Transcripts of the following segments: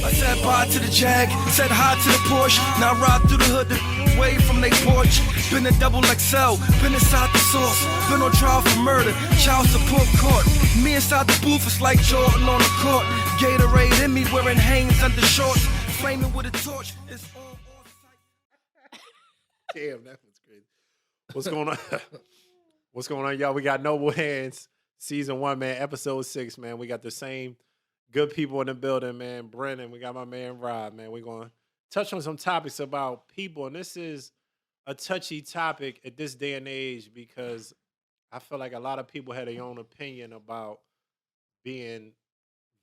I said bye to the Jag, said hi to the Porsche. Now I ride through the hood away from they porch. Been a double XL, been inside the sauce. Been on trial for murder, child support court. Me inside the booth, it's like Jordan on the court. Gatorade in me, wearing Hanes under shorts. Flaming with a torch, it's all sight. Damn, that was crazy. What's going on? What's going on, y'all? We got Noble Hands, season 1, man, episode 6, man. We got the same good people in the building, man. Brennan, we got my man Rob, man. We're going to touch on some topics about people, and this is a touchy topic at this day and age because I feel like a lot of people had their own opinion about being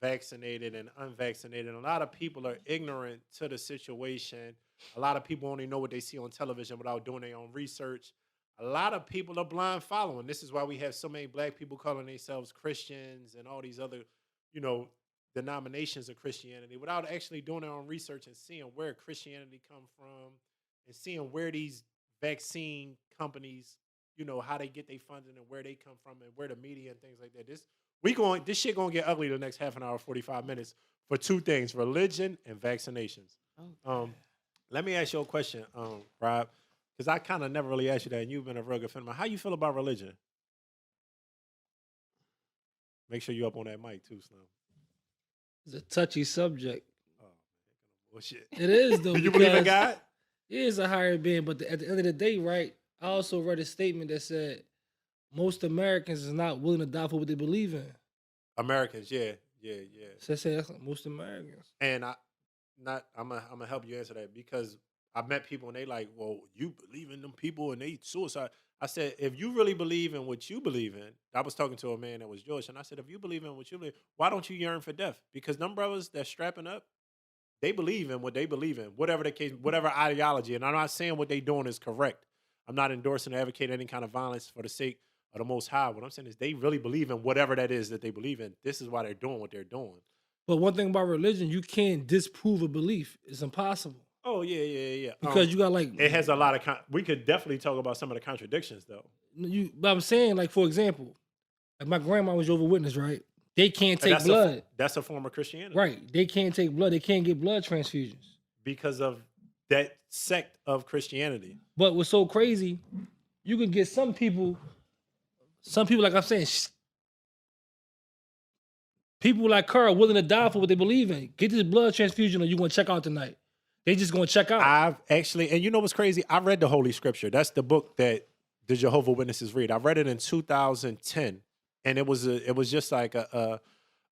vaccinated and unvaccinated. A lot of people are ignorant to the situation. A lot of people only know what they see on television without doing their own research. A lot of people are blind following. This is why we have so many black people calling themselves Christians and all these other, denominations of Christianity without actually doing their own research and seeing where Christianity come from and seeing where these vaccine companies, how they get their funding and where they come from and where the media and things like that. This shit gonna get ugly the next half an hour, 45 minutes for two things: religion and vaccinations. Okay. Let me ask you a question, Rob, because I kind of never really asked you that, and you've been a real good friend of mine. How you feel about religion? Make sure you up on that mic too, Slim. It's a touchy subject. Oh, bullshit. It is though. Do you believe in God? It is a higher being, but at the end of the day, right? I also read a statement that said most Americans is not willing to die for what they believe in. Americans, yeah. So I say that's most Americans. And I'm gonna help you answer that because I met people and they like, well, you believe in them people and they suicide. I said, if you really believe in what you believe in, I was talking to a man that was Jewish, and I said, if you believe in what you believe, why don't you yearn for death? Because them brothers that's strapping up, they believe in what they believe in, whatever the case, whatever ideology. And I'm not saying what they doing is correct. I'm not endorsing or advocating any kind of violence for the sake of the Most High. What I'm saying is they really believe in whatever that is that they believe in. This is why they're doing what they're doing. But one thing about religion, you can't disprove a belief. It's impossible. Oh, yeah. Because you got like... It has a lot of... we could definitely talk about some of the contradictions, though. But I'm saying, like, for example, like my grandma was Jehovah's Witness, right? They can't take blood. That's a form of Christianity. Right. They can't take blood. They can't get blood transfusions. Because of that sect of Christianity. But what's so crazy, you can get some people, like I'm saying, people like Carl willing to die for what they believe in. Get this blood transfusion or you're going to check out tonight. They just going to check out. I've actually, and you know what's crazy? I read the Holy Scripture. That's the book that the Jehovah's Witnesses read. I read it in 2010, and it was just like a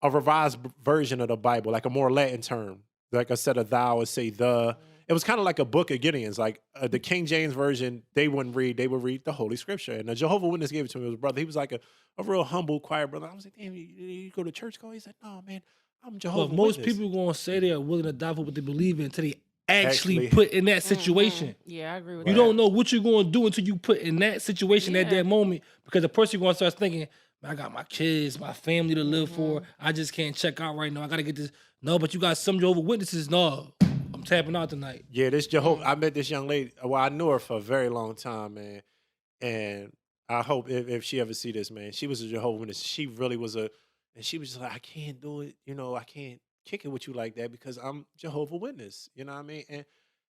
revised version of the Bible, like a more Latin term. Like I said, thou, or say the. It was kind of like a book of Gideon's. Like the King James version, they wouldn't read. They would read the Holy Scripture. And the Jehovah's Witness gave it to me. It was a brother. He was like a real humble, quiet brother. I was like, damn, you go to church? He said, no, man, I'm Jehovah's Witness. Most people going to say they are willing to die for what they believe in until they actually put in that situation. Mm-hmm. Yeah, I agree with that. You don't know what you're going to do until you put in that situation at that moment, because the person going to start thinking, man, I got my kids, my family to live for. I just can't check out right now. I got to get this. No, but you got some Jehovah's Witnesses. No, I'm tapping out tonight. Yeah, this Jehovah. I met this young lady. Well, I knew her for a very long time, man. And I hope if she ever see this, man, she was a Jehovah's Witness. She really was and she was just like, I can't do it. I can't kick it with you like that because I'm Jehovah's Witness. You know what I mean? And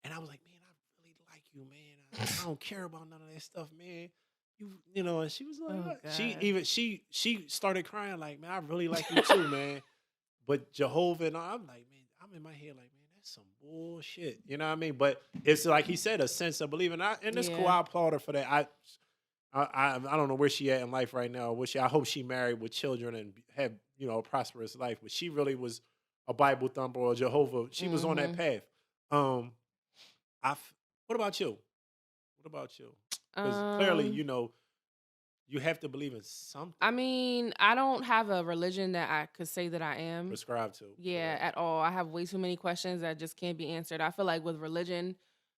I was like, man, I really like you, man. I don't care about none of that stuff, man. And she was like, she started crying like, man, I really like you too, man. But Jehovah and I'm like, man, I'm in my head like, man, that's some bullshit. You know what I mean? But it's like he said, a sense of believing. And it's cool. I applaud her for that. I don't know where she at in life right now. I hope she married with children and have a prosperous life. But she really was a Bible thumper or Jehovah. She was on that path. What about you? Because clearly, you have to believe in something. I mean, I don't have a religion that I could say that I am prescribed to. Yeah, at all. I have way too many questions that just can't be answered. I feel like with religion,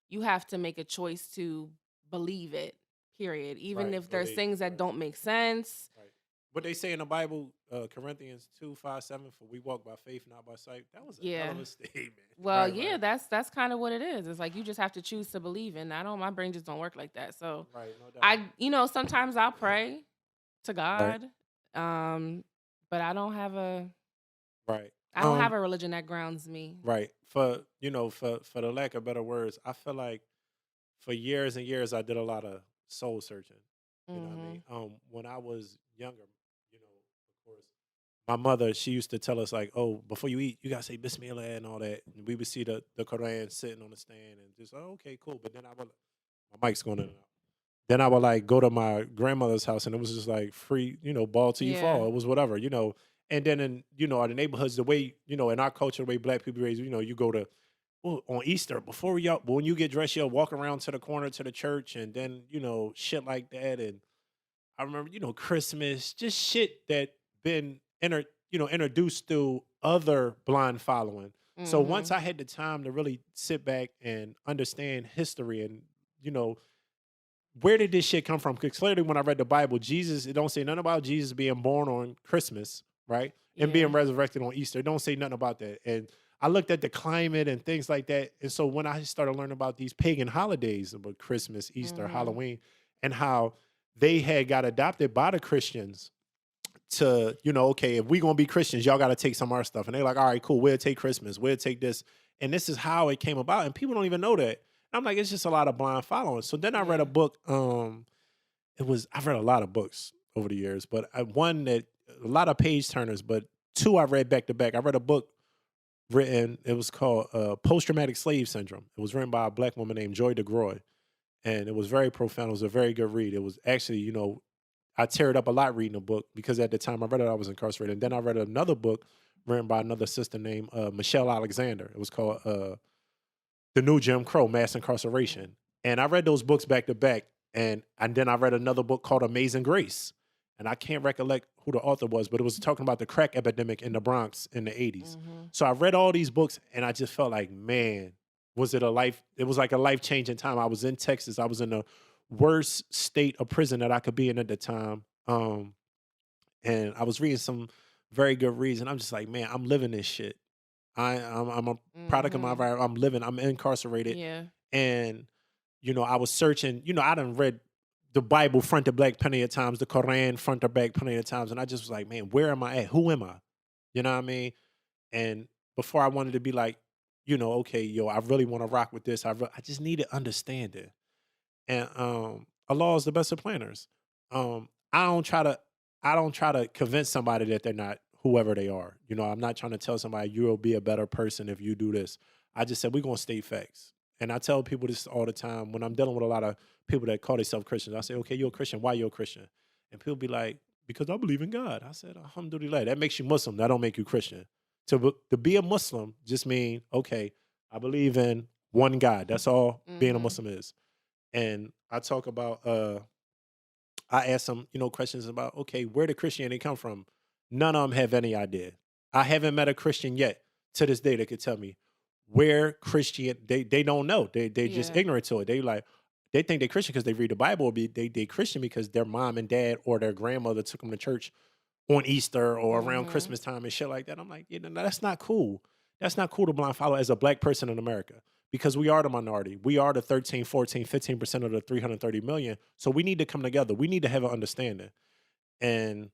you have to make a choice to believe it, period. Even if there's things that don't make sense. Right. What they say in the Bible, Corinthians 2:5-7, for we walk by faith, not by sight. That was a hell of a statement. Well, that's kind of what it is. It's like you just have to choose to believe, and my brain just don't work like that. So no doubt. Sometimes I'll pray to God, but I don't have a I don't have a religion that grounds me. Right. For the lack of better words, I feel like for years and years I did a lot of soul searching. You know what I mean? When I was younger, of course, my mother, she used to tell us like, oh, before you eat, you gotta say Bismillah and all that. And we would see the Quran sitting on the stand and just, oh, okay, cool. But then my mic's going in and out. Then I would like go to my grandmother's house and it was just like free, ball till you fall. Yeah. It was whatever. And then in, the neighborhoods, the way, in our culture, the way black people raised, you go to, on Easter, when you get dressed, you'll walk around to the corner to the church and then, shit like that. And I remember, Christmas, just shit that been introduced through other blind following. So once I had the time to really sit back and understand history and, where did this shit come from? Because clearly when I read the Bible, it don't say nothing about Jesus being born on Christmas, right? And being resurrected on Easter. It don't say nothing about that. And I looked at the climate and things like that. And so when I started learning about these pagan holidays, about Christmas, Easter, Halloween, and how they had got adopted by the Christians to, okay, if we gonna be Christians, y'all gotta take some of our stuff. And they're like, all right, cool, we'll take Christmas, we'll take this. And this is how it came about. And people don't even know that. I'm like, it's just a lot of blind following. So then I read a book. I've read a lot of books over the years, but one that a lot of page turners, but two I read back to back. I read a book it was called Post-Traumatic Slave Syndrome. It was written by a black woman named Joy DeGroy. And it was very profound. It was a very good read. It was actually, I teared up a lot reading the book because at the time I read it, I was incarcerated. And then I read another book written by another sister named Michelle Alexander. It was called The New Jim Crow, Mass Incarceration. And I read those books back to back. And then I read another book called Amazing Grace. And I can't recollect who the author was, but it was talking about the crack epidemic in the Bronx in the 80s. So I read all these books and I just felt like, man, it was like a life-changing time. I was in Texas. I was in the worst state of prison that I could be in at the time. And I was reading some very good reads. And I'm just like, man, I'm living this shit. I'm a product of my environment. I'm incarcerated. Yeah. And, I was searching, I done read the Bible front to back plenty of times, the Quran front to back plenty of times. And I just was like, man, where am I at? Who am I? You know what I mean? And before I wanted to be like, okay, I really want to rock with this. I just need to understand it. And Allah is the best of planners. I don't try to convince somebody that they're not whoever they are. I'm not trying to tell somebody you'll be a better person if you do this. I just said we're gonna state facts. And I tell people this all the time when I'm dealing with a lot of people that call themselves Christians. I say, okay, you're a Christian. Why you're a Christian? And people be like, because I believe in God. I said, alhamdulillah. That makes you Muslim. That don't make you Christian. To be a Muslim just mean, okay, I believe in one God. That's all being a Muslim is. And I talk about, I ask them, questions about, okay, where did Christianity come from? None of them have any idea. I haven't met a Christian yet to this day that could tell me where they don't know. They just ignorant to it. They think they're Christian because they read the Bible, or they Christian because their mom and dad or their grandmother took them to church on Easter or around Christmas time and shit like that. I'm like, that's not cool. That's not cool to blind follow as a black person in America because we are the minority. We are the 13, 14, 15% of the 330 million. So we need to come together. We need to have an understanding. And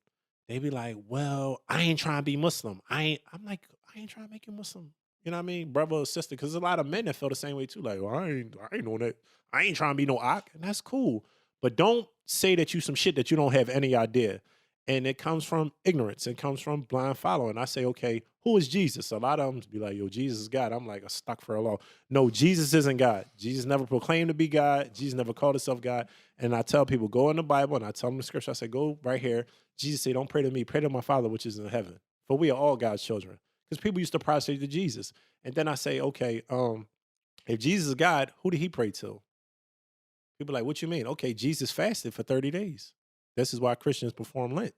they be like, well, I ain't trying to be Muslim. I'm like, I ain't trying to make you Muslim. You know what I mean? Brother or sister. Because there's a lot of men that feel the same way too. Like, well, I ain't doing that. I ain't trying to be no ock. And that's cool. But don't say that you some shit that you don't have any idea. And it comes from ignorance. It comes from blind following. I say, okay, who is Jesus? A lot of them be like, yo, Jesus is God. I'm like, a stuck for a law. No, Jesus isn't God. Jesus never proclaimed to be God. Jesus never called himself God. And I tell people, go in the Bible, and I tell them the scripture. I say, go right here. Jesus said, don't pray to me. Pray to my Father, which is in heaven. For we are all God's children. Because people used to prostrate to Jesus. And then I say, okay, if Jesus is God, who did he pray to? People are like, what you mean? Okay, Jesus fasted for 30 days. This is why Christians perform Lent.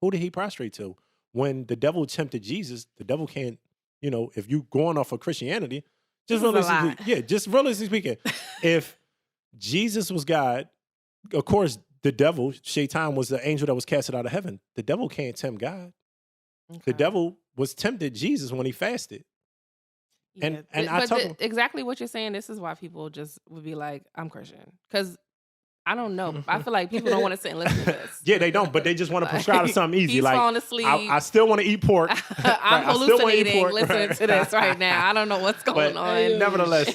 Who did he prostrate to? When the devil tempted Jesus, the devil can't, if you going off of Christianity, just realistically speaking, if Jesus was God, of course, the devil, Shaitan, was the angel that was casted out of heaven. The devil can't tempt God. Okay. The devil was tempted Jesus when he fasted. Yeah. And I exactly what you're saying. This is why people just would be like, I'm Christian. Because I don't know. I feel like people don't want to sit and listen to this. Yeah, they don't, but they just want to prescribe something easy. He's Like falling asleep. I still want to eat pork. I'm I still wanna eat hallucinating pork, listening right. to this right now. I don't know what's going on. Nevertheless,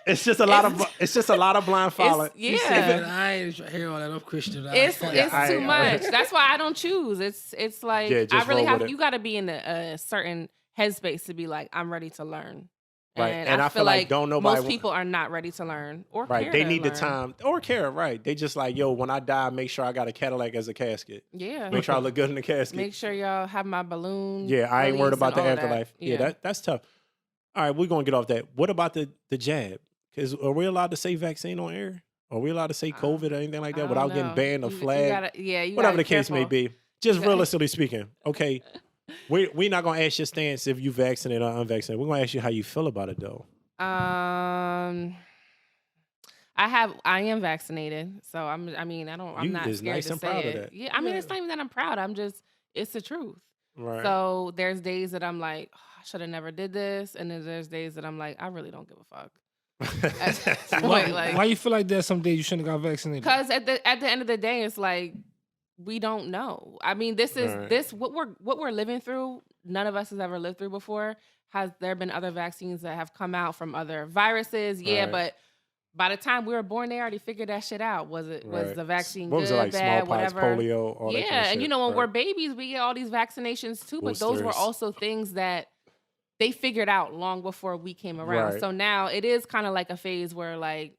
it's just a lot of blind following. Yeah. I ain't hear all that. I'm Christian. It's too much. That's why I don't choose. It's like Yeah, I just really roll have. with it. You got to be in a certain headspace to be like, I'm ready to learn. Right. And I feel like don't nobody most people are not ready to learn or right. care They to need learn. the time or care. Right. They just like, yo, when I die, make sure I got a Cadillac as a casket. Yeah. Make sure I look good in the casket. Make sure y'all have my balloon. Yeah, I ain't worried release about and the all of afterlife. that. Yeah, that's tough. All right, we're gonna get off that. What about the jab? Because are we allowed to say vaccine on air? Are we allowed to say COVID or anything like that without getting banned or flagged? Whatever the case may be. Just realistically speaking, okay. We're not gonna ask your stance if you vaccinated or unvaccinated. We're gonna ask you how you feel about it though. I am vaccinated, so I'm not is scared nice to and say proud of it. that. Yeah, I mean, it's not even that I'm proud. It's the truth. Right. So there's days that I'm like, oh, I should have never did this, and then there's days that I'm like, I really don't give a fuck. At this point, like, Why you feel like that? Some days you shouldn't have got vaccinated. because at the end of the day, it's like we don't know. I mean, this is Right. what we're living through. None of us has ever lived through before. Has there been other vaccines that have come out from other viruses? Yeah, Right. but by the time we were born, they already figured that shit out. Was Right. the vaccine What good, was it like? bad, Smallpox, whatever? polio, all that Yeah, kind of and shit. you know when Right. we're babies, we get all these vaccinations too. But those were Boosters. also things that they figured out long before we came around. Right. So now it is kind of like a phase where like,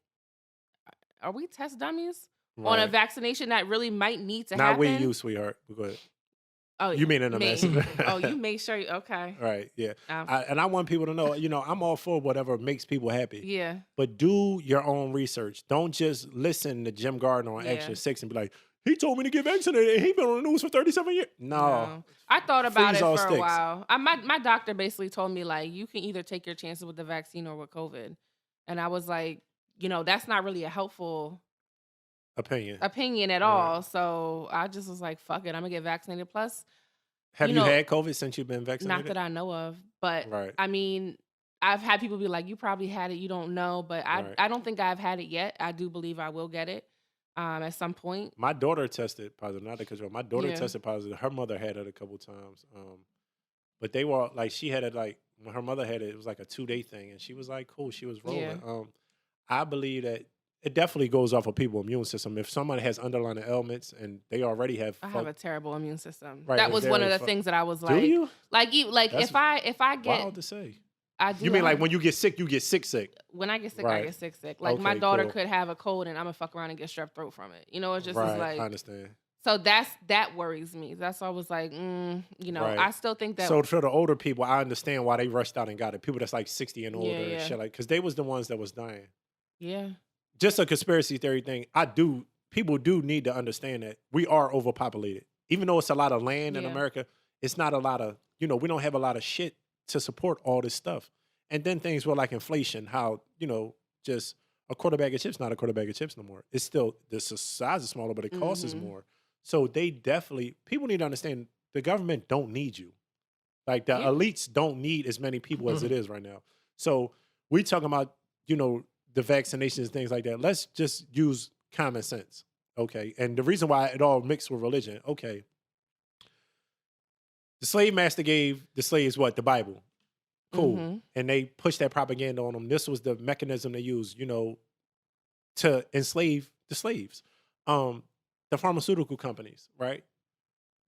are we test dummies on a Right. vaccination that really might need to Not happen? we, you, sweetheart. Go ahead. Oh, You mean in a me. message. Oh, you make sure. Okay. Right. Yeah. Um, And I want people to know, I'm all for whatever makes people happy. yeah. But do your own research. Don't just listen to Jim Gardner on Yeah. Action 6 and be like, he told me to get vaccinated and he been on the news for 37 years. No. I thought about Freeze it all for a sticks. while. My doctor basically told me like you can either take your chances with the vaccine or with COVID, and I was like, that's not really a helpful Opinion. opinion at Right. all. So I just was like, fuck it, I'm gonna get vaccinated. Plus, Have you you know, had COVID since you've been vaccinated? not that I know of, but Right. I mean, I've had people be like, you probably had it, you don't know, but Right. I don't think I've had it yet. I do believe I will get it at some point. My daughter tested positive, not because my daughter Yeah. tested positive. Her mother had it a couple times. But they were like, she had it like, when her mother had it, it was like a 2-day thing. And she was like, cool, she was rolling. Yeah. I believe that it definitely goes off of people's immune system. If someone has underlying ailments and they already have, I have a terrible immune system. Right, That it's was one of very the things that I was do like, you? like That's if I get, Wild to say. I do. You mean like have- when you get sick, sick? when I get sick, Right. I get sick. Like my Okay, daughter cool. could have a cold and I'm gonna fuck around and get strep throat from it. It just Right, is like, I understand. so that worries me. That's why I was like, Right. I still think that. So for the older people, I understand why they rushed out and got it. People that's like 60 and older and Yeah. shit like, because they was the ones that was dying. Yeah. Just a conspiracy theory thing. People do need to understand that we are overpopulated. Even though it's a lot of land in Yeah. America, it's not a lot of, we don't have a lot of shit to support all this stuff. And then things were like inflation, how, just a quarter bag of chips, not a quarter bag of chips no more. It's still, the size is smaller, but it costs us Mhm. more. So people need to understand the government don't need you. Like the Yeah. elites don't need as many people as it is right now. So we talking about, the vaccinations, things like that. Let's just use common sense. Okay. And the reason why it all mixed with religion, okay. The slave master gave the slaves what? The Bible. Cool. Mhm. And they pushed that propaganda on them. This was the mechanism they used, to enslave the slaves. The pharmaceutical companies, right?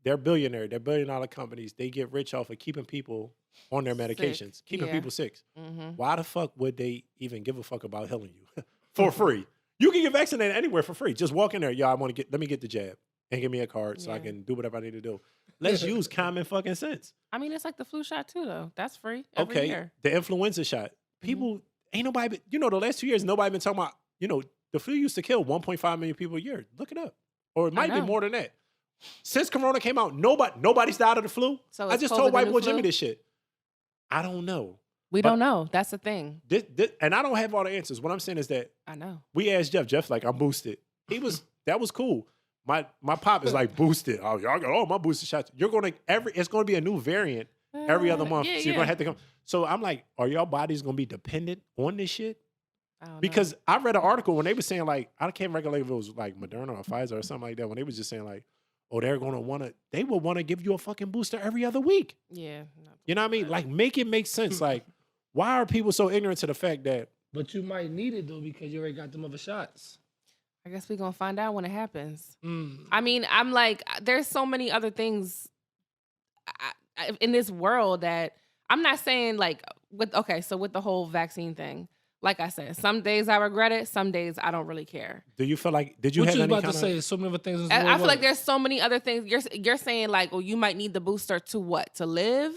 They're billionaire. They're $1 billion companies. They get rich off of keeping people on their Sick. medications, keeping Yeah. people sick. Mm-hmm. Why the fuck would they even give a fuck about healing you for free? You can get vaccinated anywhere for free. Just walk in there. Yo, let me get the jab and give me a card so I Yeah. can do whatever I need to do. Let's use common fucking sense. I mean, it's like the flu shot too, though. That's free every Okay. year. The influenza shot. People, ain't nobody, the last 2 years, nobody been talking about, the flu used to kill 1.5 million people a year. Look it up. Or it might be know. more than that. Since Corona came out, nobody's died of the flu. So I is just COVID told the white new boy flu? Jimmy this shit. I don't know. We But- don't know. That's the thing. This, and I don't have all the answers. What I'm saying is that I know. we asked Jeff. Jeff's like, I'm boosted. That was cool. My pop is like boosted. Oh, y'all got all my booster shots. It's gonna be a new variant every other month. Yeah, so you're gonna have to come. So I'm like, are y'all bodies gonna be dependent on this shit? Because I read an article when they were saying like, I can't regulate if it was like Moderna or Pfizer or something like that. When they was just saying like, oh, they will want to give you a fucking booster every other week. Yeah. You know what I mean? Like, make it make sense. Like, why are people so ignorant to the fact that? But you might need it though because you already got them other shots. I guess we're gonna find out when it happens. I mean, I'm like, there's so many other things in this world that I'm not saying like with the whole vaccine thing. Like I said, some days I regret it. Some days I don't really care. Do you feel like, did you what have you any about kind to of... say? So many other things. In this I world, feel like there's so many other things. You're saying like, well, you might need the booster to what? To live?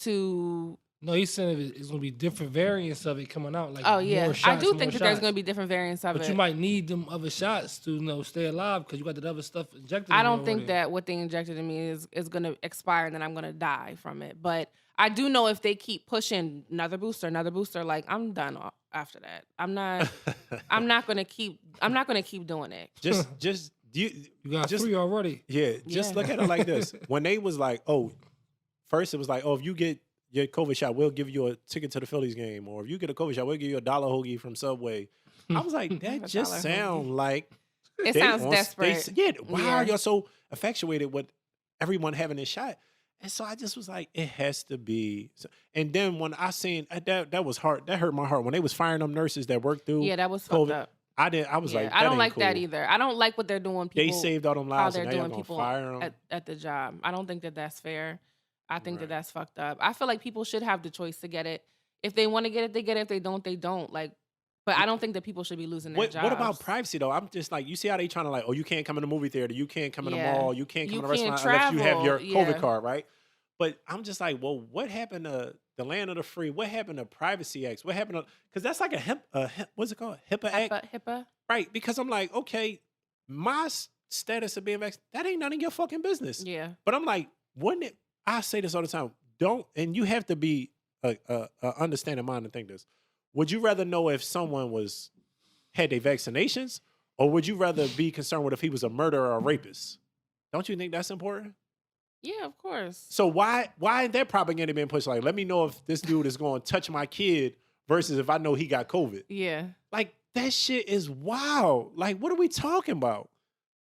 To... No, he's saying it's going to be different variants of it coming out. Like, oh, yeah. more shots, I do think that there's going to be different variants of it. But you might need them other shots to stay alive because you got that other stuff injected I in don't you think already. that what they injected in me is going to expire and then I'm going to die from it. But I do know if they keep pushing another booster, like I'm done after that. I'm not going to keep doing it. Just you got 3 already. Yeah, just look at it like this. When they was like, oh, first it was like, oh, if you get your COVID shot, we'll give you a ticket to the Phillies game. Or if you get a COVID shot, we'll give you $1 hoagie from Subway. I was like, that just sound like... It sounds desperate. Why are y'all so infatuated with everyone having this shot? And so I just was like, it has to be. And then when I seen, that was hard. That hurt my heart. When they was firing them nurses that worked through Yeah, that was COVID, fucked up. I was like, I don't ain't like cool. that either. I don't like what they're doing. People, They saved all them lives how and they're now doing y'all people gonna fire them. at the job. I don't think that that's fair. I think that that's fucked up. I feel like people should have the choice to get it. If they want to get it, they get it. If they don't, they don't. Like, but I don't think that people should be losing their jobs. What about privacy though? I'm just like, you see how they trying to like, oh, you can't come in the movie theater, you can't come in the mall, you can't come in the restaurant unless you have your COVID card, right? But I'm just like, well, what happened to the land of the free? What happened to Privacy Acts? What happened to, because that's like what's it called? HIPAA Act? HIPAA? Right, because I'm like, okay, my status of being vaccinated, that ain't none of your fucking business. Yeah. But I'm like, wouldn't it, I say this all the time, and you have to be a understanding mind to think this. Would you rather know if someone had their vaccinations, or would you rather be concerned with if he was a murderer or a rapist? Don't you think that's important? Yeah, of course. So why ain't that propaganda being pushed? Like, let me know if this dude is going to touch my kid versus if I know he got COVID. Yeah. Like, that shit is wild. Like, what are we talking about?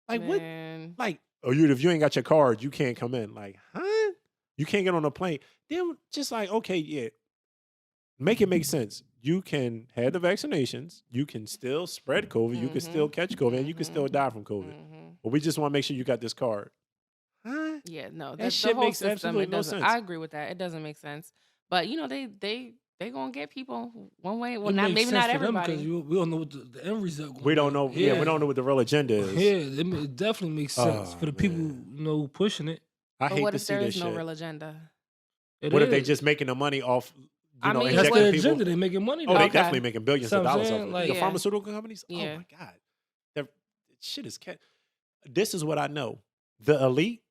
Like, Man. what? Like, if you ain't got your card, you can't come in. Like, huh? You can't get on a plane. Then just like, okay, yeah. Make it make sense. You can have the vaccinations. You can still spread COVID. You can still catch COVID. And you can still die from COVID. But we just want to make sure you got this card. Huh? Yeah, no. That shit makes absolutely no sense. I agree with that. It doesn't make sense. But, they going to get people one way. Well, It maybe makes not sense for them everybody. 'cause we don't know what the end result. We don't know. Yeah, we don't know what the real agenda is. Yeah, it definitely makes sense for the people who pushing it. I But hate what to if see there this is no shit. real agenda? What if they just making the money off? I mean, That's injecting their people? agenda. They're making money. Oh, though. they Okay. definitely making billions of So I'm dollars saying, off it. like- The Yeah. pharmaceutical companies. Yeah. Oh my god, that shit is cat. This is what I know. The elite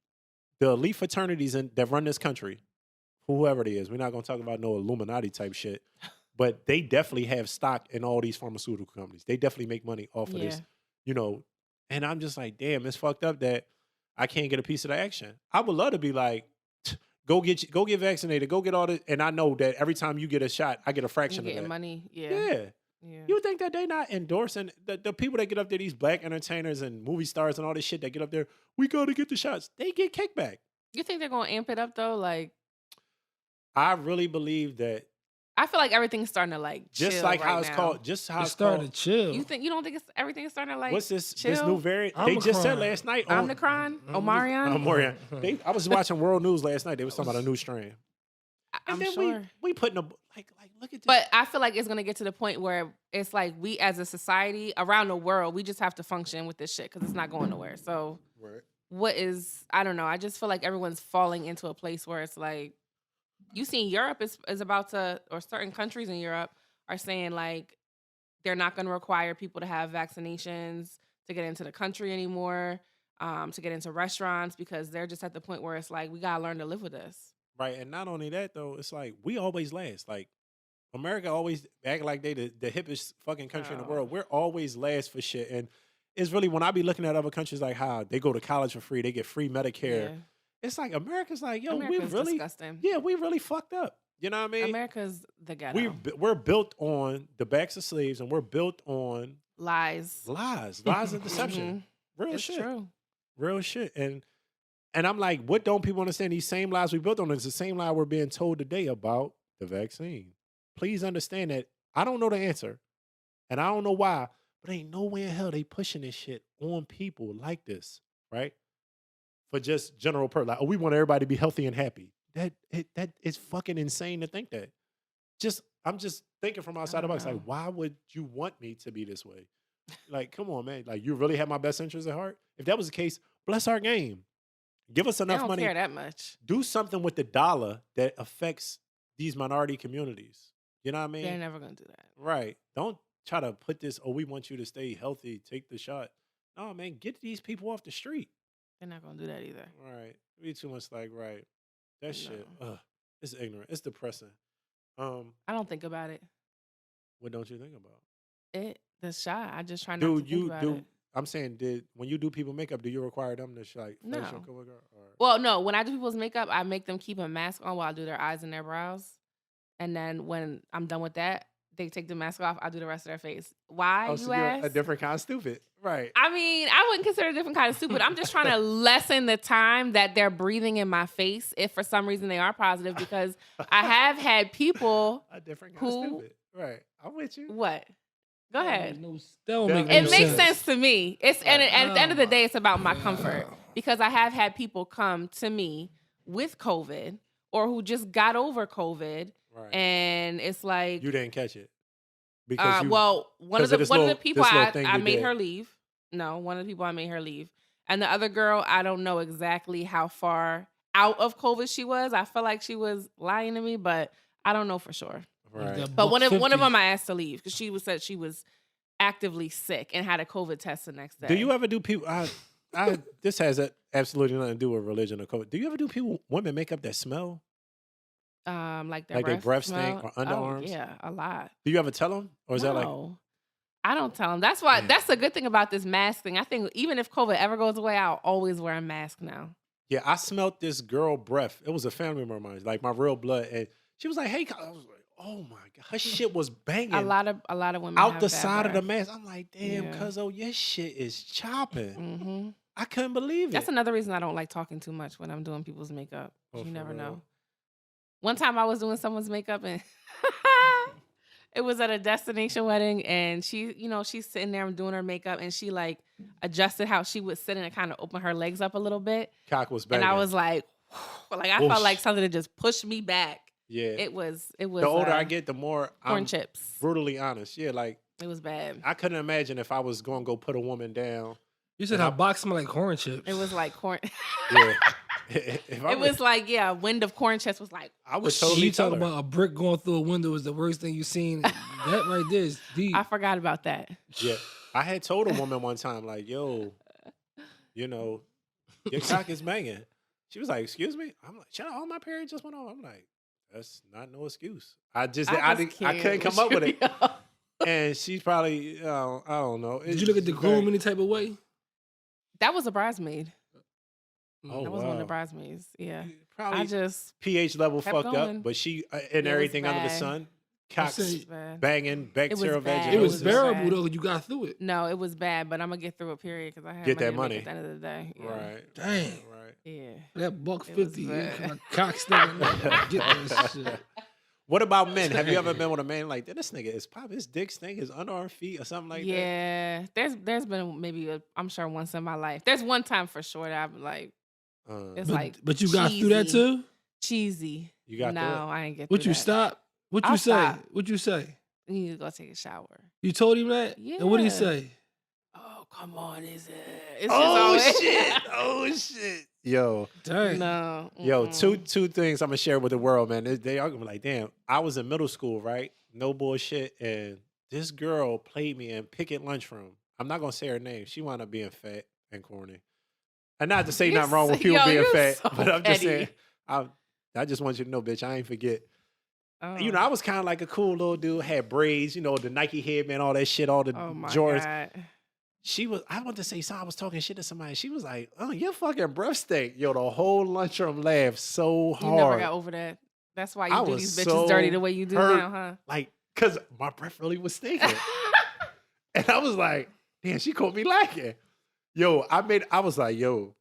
fraternities that run this country, whoever it is, we're not gonna talk about no Illuminati type shit, but they definitely have stock in all these pharmaceutical companies. They definitely make money off of this, And I'm just like, damn, it's fucked up that I can't get a piece of the action. I would love to be like, go get vaccinated, go get all this, and I know that every time you get a shot, I get a You fraction of getting that. money? Yeah. Yeah. Yeah. You think that they not endorsing the people that get up there, these black entertainers and movie stars and all this shit that get up there, we got to get the shots. They get kickback. You think they're going to amp it up, though? Like, I really believe that I feel like everything's starting to, just chill like how right it's now. called, just how It it's started called. to chill. You don't think everything is starting to, What's this chill? new variant? They just said Omicron. last night. on- Omicron? Omarion? Omarion. I was watching World News last night. They was talking about a new strain. I'm And then sure. we putting like look at this. But I feel like it's going to get to the point where it's like we as a society around the world, we just have to function with this shit because it's not going nowhere. So I don't know. I just feel like everyone's falling into a place where it's like, you seen Europe is about to, or certain countries in Europe are saying like, they're not going to require people to have vaccinations to get into the country anymore, to get into restaurants, because they're just at the point where it's like, we got to learn to live with this. Right, and not only that though, it's like we always last. Like America always act like they the hippest fucking country in the world. We're always last for shit, and it's really when I be looking at other countries like how they go to college for free, they get free Medicare. Yeah. It's like America's like, yo, America's we really, disgusting. yeah, we really fucked up. You know what I mean? America's the ghetto. We're built on the backs of slaves, and we're built on Lies and deception. Real it's shit. true. Real shit. And I'm like, what don't people understand? These same lies we built on is the same lie we're being told today about the vaccine. Please understand that I don't know the answer, and I don't know why, but ain't no way in hell they pushing this shit on people like this, right? For just general purpose. Like, oh, we want everybody to be healthy and happy. That is fucking insane to think that. I'm just thinking from outside the box. Like, why would you want me to be this way? Like, come on, man. Like, you really have my best interests at heart? If that was the case, bless our game. Give us enough money. They don't care that much. Do something with the dollar that affects these minority communities. You know what I mean? They're never gonna do that. Right. Don't try to put this, oh, we want you to stay healthy, take the shot. No, man, get these people off the street. They're not gonna do that either. Right. Be too much like, right. That shit. It's ignorant. It's depressing. I don't think about it. What don't you think about? The shot. I just try not Do to think you about do? it. I'm saying, when you do people makeup, do you require them to like No. facial cover? Or? Well, no. When I do people's makeup, I make them keep a mask on while I do their eyes and their brows, and then when I'm done with that, they take the mask off. I do the rest of their face. Why? Oh, so you you're ask? a different kind of stupid, right? I mean, I wouldn't consider it a different kind of stupid. I'm just trying to lessen the time that they're breathing in my face if for some reason they are positive, because I have had people a different kind of stupid, right? I'm with you. What? Go ahead. It makes sense to me. It's and at the end of the day, it's about my comfort, because I have had people come to me with COVID or who just got over COVID, right. And it's like you didn't catch it because one of the people I made did. her leave. No, one of the people I made her leave, and the other girl, I don't know exactly how far out of COVID she was. I feel like she was lying to me, but I don't know for sure. Right. But one of them I asked to leave because she said she was actively sick and had a COVID test the next day. Do you ever do people? This has absolutely nothing to do with religion or COVID. Do you ever do women makeup that smell? Like their breath smell? stink or underarms? Oh, yeah, a lot. Do you ever tell them, or is that like? I don't tell them. That's why. That's the good thing about this mask thing. I think even if COVID ever goes away, I'll always wear a mask now. Yeah, I smelled this girl breath. It was a family member of mine, like my real blood, and she was like, "Hey," I was like, "Oh my god," her shit was banging. A lot of women out have the bad side breath. of the mask. I'm like, "Damn, cuzzo, your shit is chopping." Mm-hmm. I couldn't believe it. That's another reason I don't like talking too much when I'm doing people's makeup. Oh, You never real? know. One time I was doing someone's makeup and it was at a destination wedding, and she's sitting there doing her makeup, and she like adjusted how she would sit and kind of open her legs up a little bit. Cock was banging. And I was like I felt like something that just pushed me back. Yeah. It was. The older I get, the more corn I'm chips. brutally honest. Yeah, like It was bad. I couldn't imagine if I was going to go put a woman down. You said her box smelled like corn chips. It was like corn. Yeah. It was like, wind of corn chips was like. I was totally You talking about a brick going through a window is the worst thing you've seen. That right there is deep. I forgot about that. Yeah. I had told a woman one time, like, yo, your cock is banging. She was like, excuse me? I'm like, shut up, all my period just went off. I'm like, that's not no excuse. I couldn't come up with it. And she's probably, I don't know. Did you look at the groom any type of way? That was a bridesmaid. Oh, that was one of the bridesmaids. Yeah. Probably I just pH level kept fucked going. up, but she and everything under the bad. sun, cocks bad. banging, bacterial bad. vagina. It was bad. bearable though. You got through it. No, it was bad, but I'm gonna get through a period because I had Get that money money. at the end of the day. Yeah. Right. Dang. Right. Yeah. That buck It was 50. bad. My cock sticking. Get this shit. What about men? Have you ever been with a man like this nigga is pop his dick stink, his underarm feet or something like that? Yeah. There's been maybe I'm sure once in my life. There's one time for sure that I'm like it's like But you got through that too? Cheesy. You got no, through it? I ain't get What through you that. stop? What I'll you say? stop. What you say? You need to go take a shower. You told him that? Yeah. And what did he say? Oh, come on, is it? It's Oh just always... shit! Oh shit! Yo, Dang. No. yo, mm-mm. two things I'm gonna share with the world, man. They are gonna be like, damn. I was in middle school, right? No bullshit, and this girl played me in Picket Lunchroom. I'm not gonna say her name. She wound up being fat and corny. And not to say You're nothing wrong with so- people yo, being you're fat, so but I'm just petty. saying. I just want you to know, bitch. I ain't forget. Oh. I was kind of like a cool little dude. Had braids, the Nike headband, all that shit, all the Oh my Jordans. God. I want to say something. I was talking shit to somebody. She was like, "Oh, your fucking breath stink." Yo, the whole lunchroom laughed so hard. You never got over that. That's why I you do was these bitches so dirty the way you do hurt. now, huh? Like, cause my breath really was stinking. And I was like, damn, she caught me lacking. Yo, I was like, yo,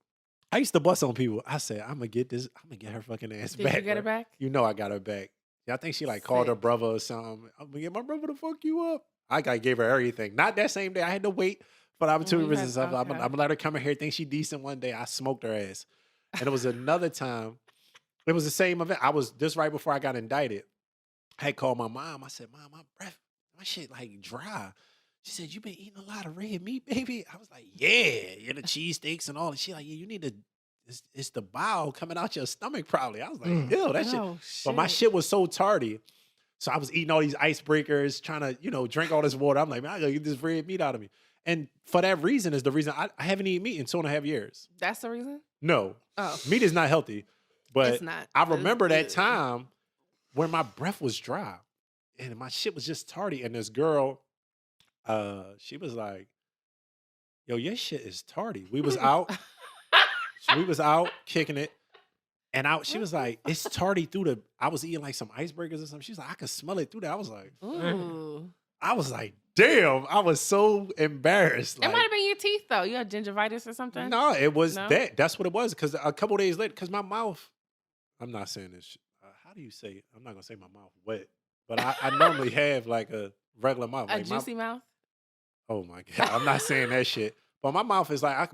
I used to bust on people. I said, I'm gonna get her fucking ass Did back. you get her bro. back? You know I got her back. Yeah, I think she like called her Sick. brother or something. I'm gonna get my brother to fuck you up. I gave her everything. Not that same day. I had to wait for the opportunity you and stuff. had- I'm okay. gonna let her come in here, think she decent one day. I smoked her ass. And it was another time. It was the same event. I was this right before I got indicted. I had called my mom. I said, Mom, my shit like dry. She said, you been eating a lot of red meat, baby? I was like, yeah, the cheesesteaks and all. And she like, yeah, you need to, it's the bile coming out your stomach probably. I was like, ew, that shit. Oh, But my shit was so tardy. So I was eating all these icebreakers, trying to, drink all this water. I'm like, man, I gotta get this red meat out of me. And for that reason is the reason I haven't eaten meat in 2.5 years. That's the reason? No. Oh. Meat is not healthy. But It's not. I It's remember that good. time when my breath was dry and my shit was just tardy. And this girl, she was like, yo, your shit is tardy. We was out. We was out kicking it. And she was like, it's tardy through I was eating like some icebreakers or something. She was like, I could smell it through that. Ooh. I was like, damn. I was so embarrassed. It might have been your teeth, though. You had gingivitis or something? No, it was No? that. That's what it was. Because a couple days later, because my mouth, I'm not saying this. How do you say it? I'm not going to say my mouth wet. But I normally have like a regular mouth. A Like juicy mouth? Oh my God. I'm not saying that shit. But my mouth is like,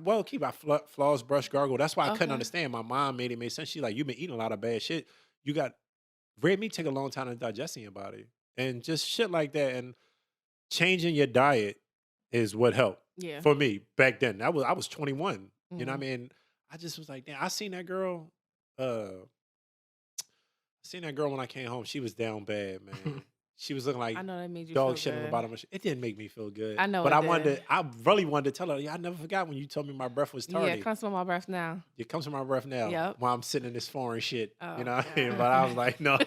floss, brush, gargle. That's why I couldn't Okay. understand. My mom made it make sense. She's like, you've been eating a lot of bad shit. You got red meat take a long time to digest in your body. And just shit like that. And changing your diet is what helped Yeah. for me back then. I was 21. You know what I Mhm. mean? I just was like, damn, I seen that girl. Seen that girl when I came home. She was down bad, man. She was looking like I know that made you dog feel shit on the good. bottom of shit. It didn't make me feel good. I know but it did. I really wanted to tell her, yeah, I never forgot when you told me my breath was tardy. Yeah, it comes from my breath now. It comes from my breath now. Yep. While I'm sitting in this foreign shit. Oh, you know what I mean? God. But I was like, no.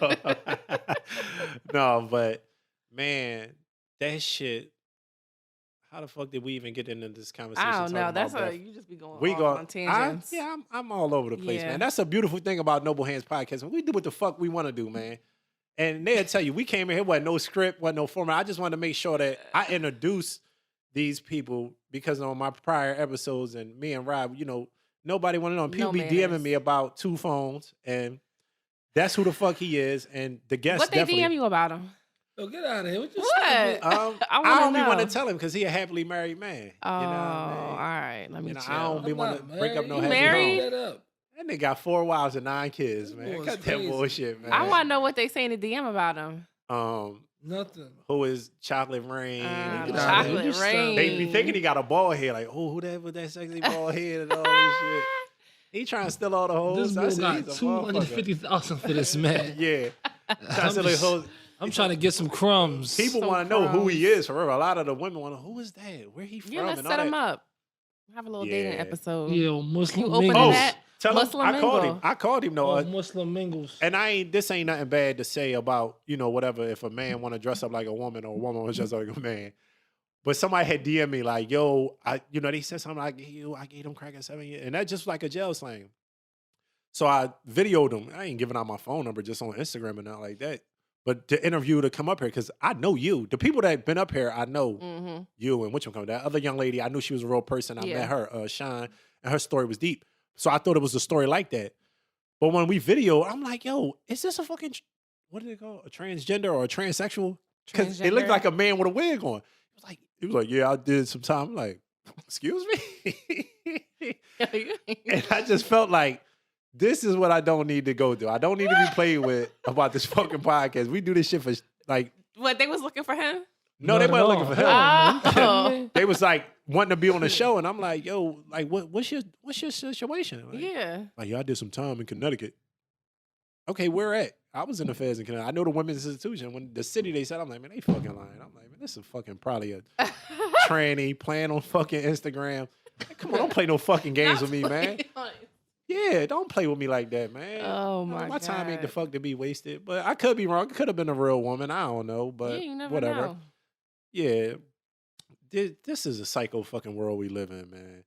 No, but man, that shit. How the fuck did we even get into this conversation? I don't talking know. about That's breath? you just be going We off go on tangents. I'm all over the place, Yeah. man. That's a beautiful thing about Noble Hands Podcast. We do what the fuck we want to do, man. And they'll tell you, we came in here, wasn't no script, wasn't no format. I just wanted to make sure that I introduce these people because on my prior episodes and me and Rob, nobody want to know. People No be DMing manners. me about 2 phones, and that's who the fuck he is. And the guest What they definitely. DM you about him? Yo, get out of here. What you What? saying? I wanna only want to know. tell him because he a happily married man. Oh, you know what all I mean? right. Let me You know, chill. I don't be I'm want to not break up no married. You happy married? home. That up. That nigga got 4 wives and 9 kids, This man. boy's Cut that crazy. bullshit, man. I want to know what they say in the DM about him. Nothing. Who is Chocolate Rain? Get outta here. Chocolate You sound- rain. They be thinking he got a bald head, like, oh, who that with that sexy bald head and all this shit. He trying to steal all the hoes. This I boy said, got he's a motherfucker. 250,000 for this man. Yeah. Trying to steal these hoes. I'm trying to get some crumbs. People Some want to know who he crumbs. is for real. A lot of the women want to know, who is that? Where he from? Yeah, let's and all set him that. up. Have a little dating Yeah. episode. Yo, Muslim You open mingles. Oh, that? tell him Muslim I called him. mingle. I called him, no. Oh, Muslim mingles. And this ain't nothing bad to say about, whatever, if a man want to dress up like a woman or a woman was dress up like a man. But somebody had DM me like, yo, they said something like, I gave them crack at 7 years. And that just like a jail slang. So I videoed him. I ain't giving out my phone number just on Instagram and not like that. But to interview to come up here, because I know you. The people that been up here, I know Mm-hmm. you and which one come. That other young lady, I knew she was a real person. I Yeah. met her, Sean, and her story was deep. So I thought it was a story like that. But when we video, I'm like, yo, is this a fucking, what do they call it? A transgender or a transsexual? Because it looked Transgender. like a man with a wig on. He was like, yeah, I did some time. I'm like, excuse me? And I just felt like, this is what I don't need to go through. I don't need to be played with about this fucking podcast. We do this shit for like, What, they was looking for him? no, they Not weren't at looking for him. all. Oh. They was like wanting to be on the show, and I'm like, yo, like, what's your situation? Like, Yeah. like, I did some time in Connecticut. Okay, where at? I was in the feds in Connecticut. I know the women's institution. When the city they said, I'm like, man, they fucking lying. I'm like, man, this is fucking probably a tranny playing on fucking Instagram. Like, come on, don't play no fucking games with me, man. Yeah, don't play with me like that, man. Oh, my My time ain't the God. fuck to be wasted. But I could be wrong. It could have been a real woman. I don't know. But Yeah, you never whatever. know. Yeah. This is a psycho fucking world we live in, man.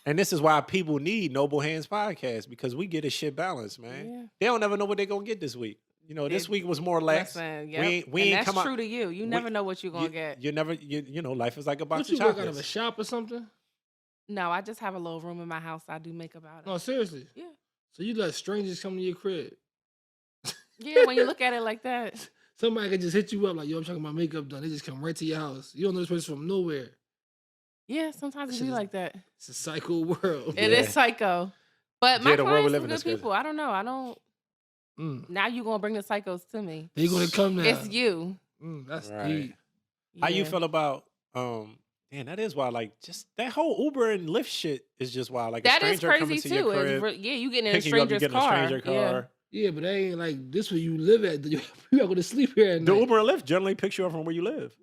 And this is why people need Noble Hands Podcast, because we get this shit balanced, man. Yeah. They don't ever know what they're gonna get this week. you know, this week was more lax. Listen, We ain't that's come out. true to you. You never know what you're gonna get. You never, you know, life is like a box Don't of you work chocolates. out of a shop or something? No, I just have a little room in my house. I do makeup out of. No, seriously. Yeah. So you let strangers come to your crib? Yeah, when you look at it like that. Somebody can just hit you up like, yo, I'm trying to get my makeup done. They just come right to your house. You don't know this person from nowhere. Yeah, sometimes it Shit be is- like that. It's a psycho world. It is psycho. But Yeah, my the world we clients live are in good is crazy. people. I don't know. I don't. Mm. Now you gonna bring the psychos to me. They gonna come now. It's you. That's Right. deep. How you Yeah. feel about man, that is wild. Like just that whole Uber and Lyft shit is just wild. Like That a is stranger coming crazy to too. your crib, Yeah, you getting in a picking you up, you stranger's getting a car. stranger Yeah. car. Yeah, but they ain't like this where you live at. You not gonna sleep here at The night. Uber and Lyft generally picks you up from where you live.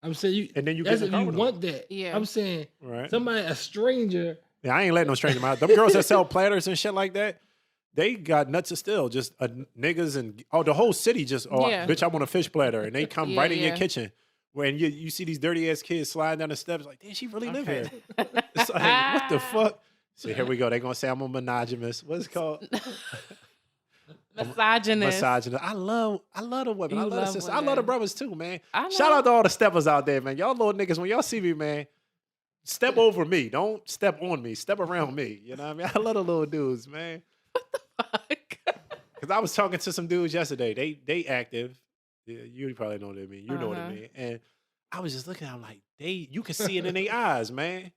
I'm saying you. And then you That's get in if the car you with them. want that. Yeah. I'm saying Right. somebody, a stranger. Yeah, I ain't letting no stranger out. Them girls that sell platters and shit like that, they got nuts of still. Just niggas and the whole city just Yeah. bitch, I want a fish platter, and they come Yeah, right in your yeah. kitchen. When you see these dirty ass kids sliding down the steps, like, damn, she really live Okay. here. It's like, what the fuck? So here we go. They gonna say I'm a monogamous. What's it called? Misogynist. Misogynist. I love the women. You I love the love sisters. I love the women. brothers too, man. I Shout know. out to all the steppers out there, man. Y'all little niggas, when y'all see me, man, step over me. Don't step on me. Step around me. You know what I mean? I love the little dudes, man. Because I was talking to some dudes yesterday. They active. Yeah, you probably know what I mean. You know what I Uh-huh. mean. And I was just looking at them like, you can see it in their eyes, man.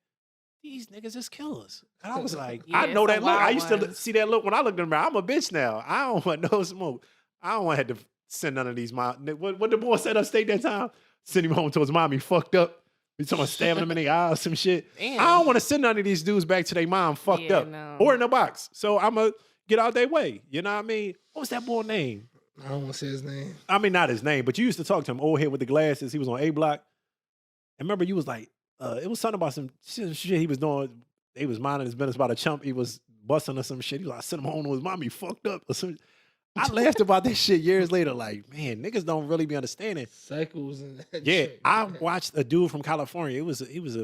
These niggas is killers. And I was like, Yeah, I know it's a that look. I wild used to one. see that look when I looked at them. I'm a bitch now. I don't want no smoke. I don't want to have to send none of these. What the boy said upstate that time? Send him home to his mom. He fucked up. We talking about stabbing him in the eyes, some shit. Damn. I don't want to send none of these dudes back to their mom fucked Yeah, up no. or in the box. So I'm going to get out their way. You know what I mean? What was that boy name? I don't want to say his name. I mean, not his name, but you used to talk to him, old head with the glasses. He was on A Block. And remember, you was like, it was something about some shit he was doing. He was minding his business about a chump. He was busting or some shit. He was like, send him home to his mom. He fucked up or some. I laughed about this shit years later. Like, man, niggas don't really be understanding. Cycles and that Yeah, shit. I watched a dude from California. He was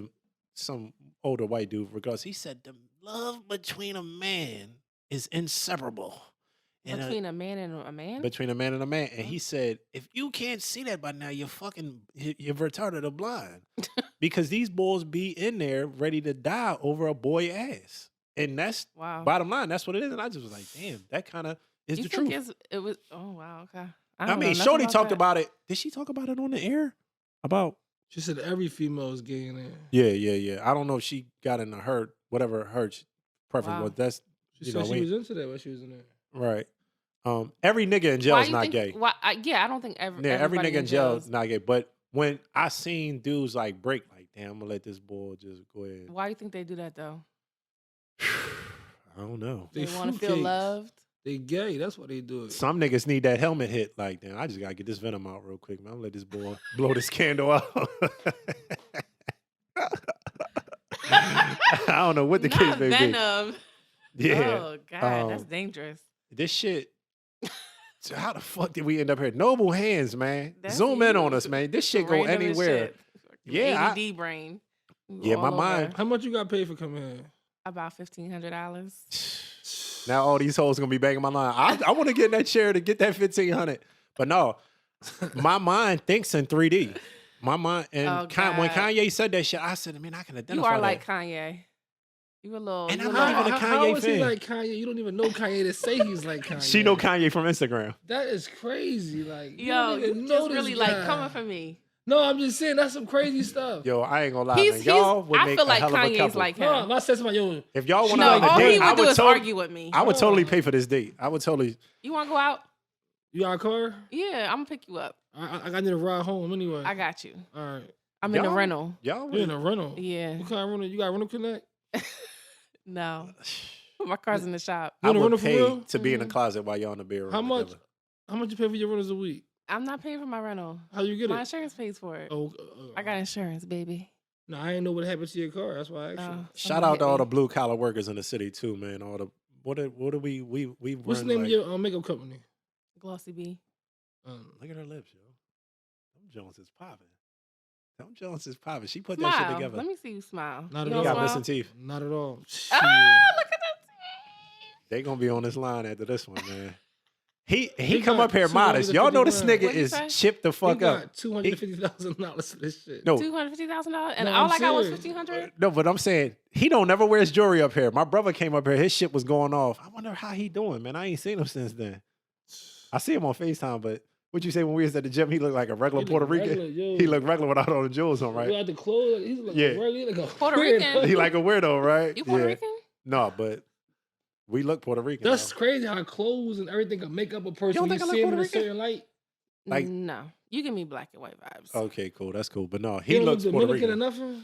some older white dude. Regardless, he said the love between a man is inseparable. And, Between a man and a man? between a man and a man. And he said, if you can't see that by now, you're retarded or blind. Because these boys be in there ready to die over a boy ass. And that's Wow. bottom line. That's what it is. And I just was like, damn, that kind of is You the think truth. it was, oh, wow, okay. I don't know mean, nothing Shorty talked that. about it. Did she talk about it on the air? About She said every female is gay in there. Yeah. I don't know if she got into her whatever her preference Wow. was. That's She you said know, she we- was into that when she was in there. right. Every nigga in jail Why is you not think, gay. Why, yeah, I don't think Yeah, every everybody nigga in jail jail is not gay. But when I seen dudes like break, like, damn, I'm gonna let this boy just go ahead. Why do you think they do that though? I don't know. They want to feel fruitcakes. loved. They gay. That's why they do it. Some niggas need that helmet hit. Like, damn, I just gotta get this venom out real quick, man. I'm gonna let this boy blow this candle out. I don't know what the case Not may be. venom. Yeah. Oh God, that's Um, dangerous. This shit. So how the fuck did we end up here? Noble hands, man. That's Zoom in you. on us, man. This shit go Random as anywhere. shit. Yeah, ADD brain. Yeah, my All over. mind- How much you got paid for coming here? About $1,500. Now all these hoes gonna be banging my line. I want to get in that chair to get that 1,500. But no, my mind thinks in 3D. My mind and Oh, when God. Kanye said that shit, I said, man, I can identify You are that. like Kanye. You a little. And you I'm a not little- even a How Kanye is he fan. like Kanye? You don't even know Kanye to say he's like Kanye. She know Kanye from Instagram. That is crazy. Like, Yo, don't even you know just this really guy. like coming for me. No, I'm just saying that's some crazy stuff. Yo, I ain't gonna lie, He's. man. Y'all would I make feel a like hell of a Kanye's couple. like No, him. if I said somebody, yo, If y'all want to No, go on a all date, he I would do would is totally, argue with me. I would totally pay for this date. I would totally. You want to go out? you got a car? Yeah, I'm gonna pick you up. I need a ride home anyway. I got you. All right. I'm in the Y'all- rental. Y'all You're in would, a rental. Yeah. What kind of rental? You got rental connect? No, my car's in the shop. You I in a would rental for pay real? to be in the Mhm. closet while y'all in the bedroom. How much? together. How much you pay for your rentals a week? I'm not paying for my rental. How you get My it? insurance pays for it. Oh, I got insurance, baby. No, I ain't know what happened to your car. That's why I asked you. Shout Someone out hit to all me. the blue collar workers in the city too, man. All the what do we What's the run name like, of your makeup company? Glossy B. Look at her lips, yo. Them Jones is popping. Them Jones is popping. She put that shit Smile. together. Let me see you smile. Not You at don't You got all. smile? missing teeth. Not at all. Ah, Shit. look at that. They gonna be on this line after this one, man. He come got up here modest. Y'all know this nigga What'd you is say? chipped the He fuck up. got $250,000 for this shit. No, $250,000, and No, all I'm I got was serious. $1,500. no, but I'm saying he don't never wear his jewelry up here. My brother came up here. His shit was going off. I wonder how he doing, man. I ain't seen him since then. I see him on FaceTime, but what you say when we was at the gym, he looked like a regular He Puerto look Rican. regular, yo. He looked regular without all the jewels on, right? Without the clothes, he's like Yeah. regular, like a Puerto weird- Rican? He like a weirdo, right? You Puerto Yeah. Rican? No, but we look Puerto Rican. That's though. crazy how clothes and everything can make up a person. don't when think I you look see him in Puerto a Rican? certain light. Like- No, you give me black and white vibes. Okay, cool. That's cool. But no, He he don't looks look Puerto Dominican Rican. or nothing.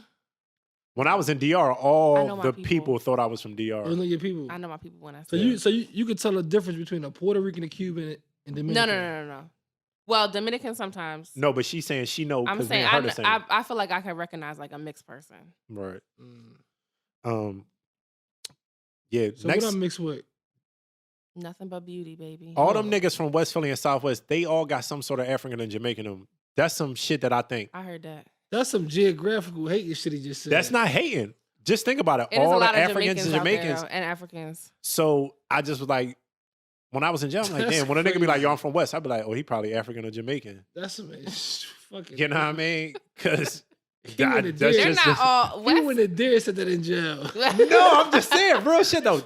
When I was in DR, I know all my the people. people thought I was from You DR. know your people. I know my people when I So say. you could tell the difference between a Puerto Rican, a Cuban, and Dominican. No. Well, Dominican sometimes. No, but she's saying she know I'm because me saying and her the same. I feel like I can recognize like a mixed person. Right. Mm. Yeah. So next, what I mix with? Nothing but beauty, baby. all them niggas from West Philly and Southwest, they all got some sort of African and Jamaican in them. That's some shit that I think. I heard that. That's some geographical hating shit he just said. That's not hating. Just think about it. It is a All the lot of Africans and Jamaicans out there, Jamaicans. though, and Africans. So I just was like, when I was in jail, I'm like, That's damn, when a nigga be like, crazy. yo, I'm from West, I'd be like, oh, he probably African or Jamaican. That's some fucking. You know what I mean? Because He went to that's jail. They're just. not all He West. went to there said that in jail. No, I'm just saying, real shit though.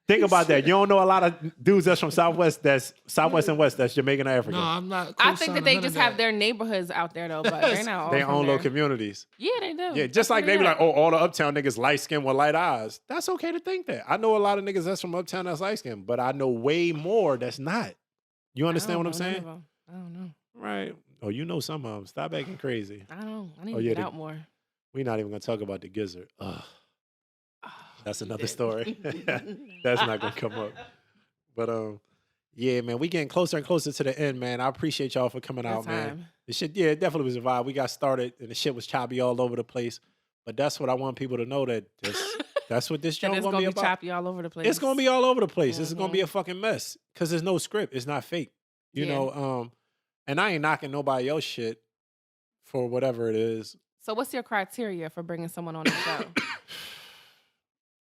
Think about that. You don't know a lot of dudes that's from Southwest, that's Southwest and West, that's Jamaican or African. No, I'm not. I think that they co-signing none just of have that. their neighborhoods out there though, but they're not all They from own there. little communities. Yeah, they do. Yeah, just like That's they be where like, oh, all the uptown niggas light skinned with light eyes. That's okay to think that. I know a lot of niggas that's from uptown that's light skinned, but I know way more that's not. You I understand don't what I'm know none saying? of 'em. I don't know. Right. Oh, you know some of them. Stop acting crazy. I don't. I need Oh, to yeah, get the- out more. We're not even gonna talk about the gizzard. Ugh, that's You another did. story. That's not gonna come up. But yeah, man, we getting closer and closer to the end, man. I appreciate y'all for coming out, Good man. time. The shit, yeah, it definitely was a vibe. We got started and the shit was choppy all over the place. But that's what I want people to know that that's what this show And is it's gonna be about. choppy all over the place. It's gonna be all over the place. This is gonna be a fucking mess because there's no script. It's not fake, you Yeah. know. And I ain't knocking nobody else shit for whatever it is. So, what's your criteria for bringing someone on the show?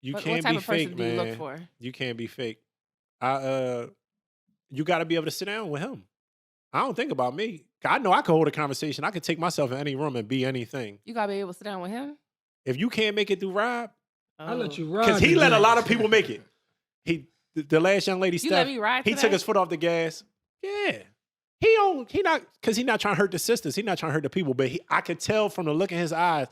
You what can't type be of person fake, do you man. look for? You can't be fake. You got to be able to sit down with him. I don't think about me. I know I could hold a conversation. I could take myself in any room and be anything. You gotta be able to sit down with him. If you can't make it through Rob, I let Oh. you ride. because he the let a dick. lot of people make it. The last young lady, You Steph, let me ride he today? took his foot off the gas. Yeah. He not because he not trying to hurt the sisters. He not trying to hurt the people. But I could tell from the look in his eyes,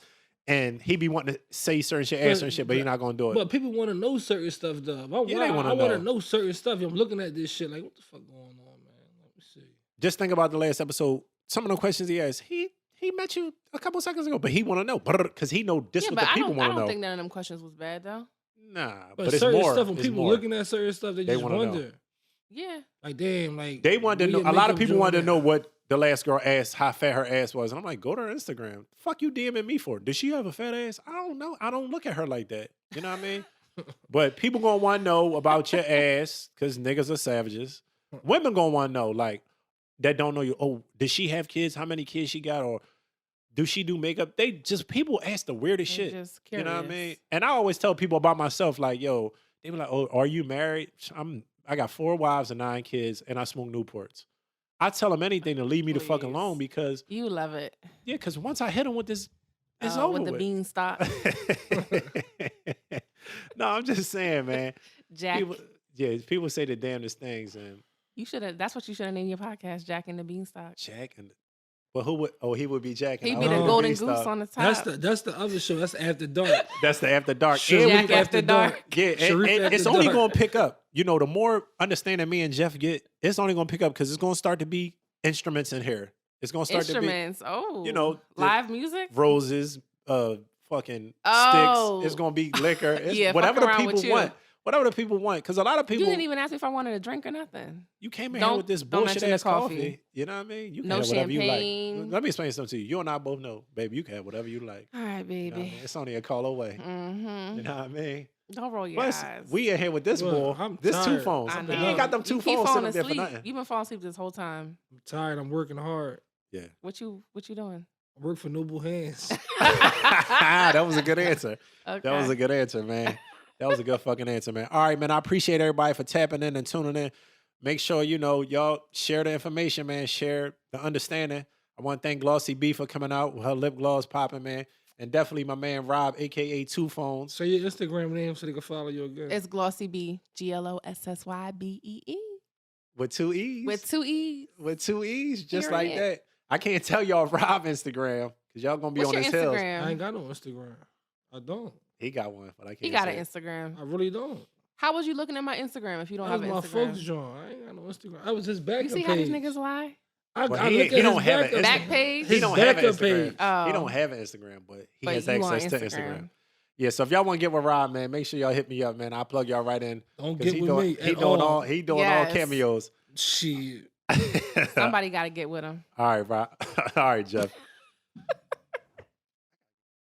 and he be wanting to say certain shit, ask certain shit, but he not gonna do it. But people want to know certain stuff, though. Yeah, they wanna I want to know. know certain stuff. I'm looking at this shit like, what the fuck going on, man? Let me see. Just think about the last episode. Some of the questions he asked, he met you a couple seconds ago, but he want to know because he know this Yeah, what but the I people don't. I want to don't know. think none of them questions was bad though. Nah, But, but it's certain more. stuff, when It's people more. looking at certain stuff, they just wanna know. wonder. Yeah. Like, damn, like They wanted to where know. your A lot of makeup people joint wanted to at? know what the last girl asked, how fat her ass was, and I'm like, go to her Instagram. Fuck you DMing me for? Does she have a fat ass? I don't know. I don't look at her like that. You know what I mean? But people gonna want to know about your ass because niggas are savages. Women gonna want to know like that don't know you. Oh, does she have kids? How many kids she got? Or do she do makeup? They just people ask the weirdest They're shit. just You know what I curious. mean? And I always tell people about myself, like, yo, they be like, oh, are you married? I got 4 wives and 9 kids, and I smoke Newports. I tell them anything to leave me the fuck Please. alone because, You love it. yeah, because once I hit them with this, it's Oh, over with the beanstalk. No, I'm just saying, man. Jack. People say the damnedest things, and You should have. That's what you should have named your podcast, Jack and the Beanstalk. Jack and but who would? Oh, he would be Jack. and He'd I be would the Oh. golden Beanstalk. goose on the top. That's the other show. That's After Dark. That's the After Dark. Sharif And we- Jack After Dark. Yeah, and Sharif After it's only Dark. going to pick up. You know, the more understanding me and Jeff get, it's only going to pick up because it's going to start to be instruments in here. It's going to start Instruments. Oh. you know, the- live music. to be roses, fucking Oh. sticks. It's going to be liquor. It's Yeah, fuck whatever the around with people you. want. Whatever the people want. Because a lot of You people, didn't even ask me if I wanted a drink or nothing. you came in Don't- here with this don't bullshit mention the ass coffee. coffee. You know what I mean? You can No have whatever you champagne. like. Let me explain something to you. You and I both know, baby, you can have whatever you like. All right, You know what I baby. mean? It's only a call away. Mm-hmm. You know what I mean? Don't roll your Plus, eyes. we in here with this Look, bull. I'm This 2 tired. phones. I He know. ain't got them 2 You keep phones falling sitting there for asleep. nothing. You've been falling asleep this whole time. I'm tired. I'm working hard. Yeah. What you doing? I work for Noble Hands. That was a good answer. Okay. That was a good answer, man. That was a good fucking answer, man. All right, man. I appreciate everybody for tapping in and tuning in. make sure, y'all share the information, man. Share the understanding. I want to thank Glossy B for coming out with her lip gloss popping, man. And definitely my man Rob, a.k.a. Two Phones. Say your Instagram name so they can follow you again. It's Glossy B, GLOSSYBEE. With 2 E's? With 2 E's. With 2 E's, just Period. like that. I can't tell y'all Rob Instagram because y'all going to be What's on your his heels. Instagram? I ain't got no Instagram. I don't. He got one, but I can't He got say an it. Instagram. I really don't. How was you looking at my Instagram if you don't That have was an my Instagram? folks' joint. I ain't got no Instagram. I was his backup You see page. how these niggas lie? I Well, look he at his don't have backup- an Back page? He His don't have an backup Instagram. page. Oh. He don't have an Instagram, but he But has you on access to Instagram. Yeah, so if y'all want to get with Rob, man, make sure y'all hit me up, man. I'll plug y'all right in. Don't 'Cause get he with doing, me He at doing all. all. He doing all Yes. cameos. Shit. Somebody got to get with him. All right, Rob. All right, Jeff.